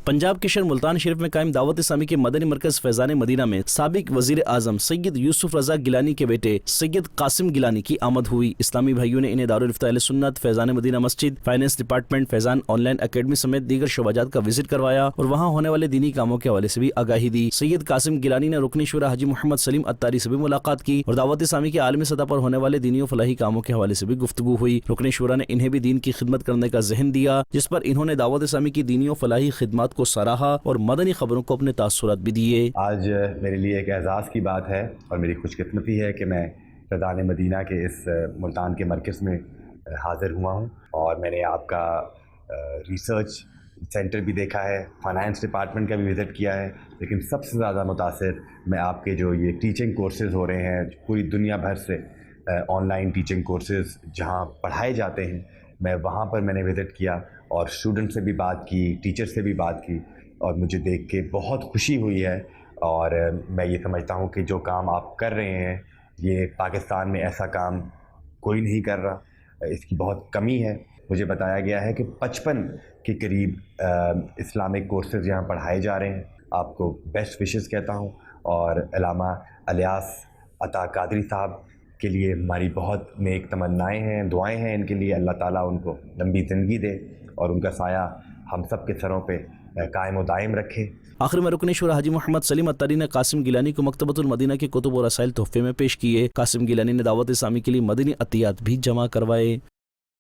पंजाब के शहर मुल्तान शरीफ में कायम दावत इस्लामी के मदनी मरकज फैजान मदीना में साबिक वजीर आजम सैयद यूसुफ रजा गिलानी के बेटे सैयद कासिम गिलानी की आमद हुई। इस्लामी भाइयों ने इन्हें दारुल इफ्ता अहले सुन्नत, फैजान मदीना मस्जिद, finance department, Faizan online academy समेत दीगर शोबाजात का विजिट करवाया और वहाँ होने वाले दीनी कामों के हवाले से भी आगाही दी। सैयद कासिम गिलानी ने रुकनी शुरा हाजी मोहम्मद सलीम अत्तारी से भी मुलाकात की और दावत इस्लामी के आलमी सतह पर होने वाले दीनी और फलाही कामों के हवाले से भी गुफ्तगू हुई। रुकनी शुरा ने इन्हें भी दीन की खिदमत करने का ज़हन दिया, जिस पर इन्होंने दावत इस्लामी की दीनी और फलाही खिदमत को सराहा और मदनी खबरों को अपने तासुरात भी दिए। आज मेरे लिए एक एजाज़ की बात है और मेरी खुशकिस्मती है कि मैं फैज़ान मदीना के इस मुल्तान के मरकज़ में हाज़िर हुआ हूँ और मैंने आपका रिसर्च सेंटर भी देखा है, फाइनेंस डिपार्टमेंट का भी विज़िट किया है, लेकिन सबसे ज़्यादा मुतासिर मैं आपके जो ये टीचिंग कोर्सेज़ हो रहे हैं पूरी दुनिया भर से, ऑनलाइन टीचिंग कोर्सेज़ जहाँ पढ़ाए जाते हैं, मैं वहाँ पर मैंने विज़िट किया और स्टूडेंट से भी बात की, टीचर से भी बात की और मुझे देख के बहुत खुशी हुई है। और मैं ये समझता हूँ कि जो काम आप कर रहे हैं ये पाकिस्तान में ऐसा काम कोई नहीं कर रहा, इसकी बहुत कमी है। मुझे बताया गया है कि 55 के करीब इस्लामिक कोर्सेज़ यहाँ पढ़ाए जा रहे हैं। आपको बेस्ट विशेस कहता हूँ और अल्लामा इलियास अता कादरी साहब के लिए हमारी बहुत नेक तमन्नाएँ हैं, दुआएं हैं इनके लिए। अल्लाह ताला उनको लंबी ज़िंदगी दे और उनका साया हम सब के सरों पे कायम और दायम रखे। आखिर में रुकनी शुरा हाजी मोहम्मद सलीम अत्तारी ने कासिम गिलानी को मकतबतुल मदीना के कुतुब और रसाइल तोहफे में पेश किए। कासिम गिलानी ने दावत इस्लामी के लिए मदनी अतियात भी जमा करवाए।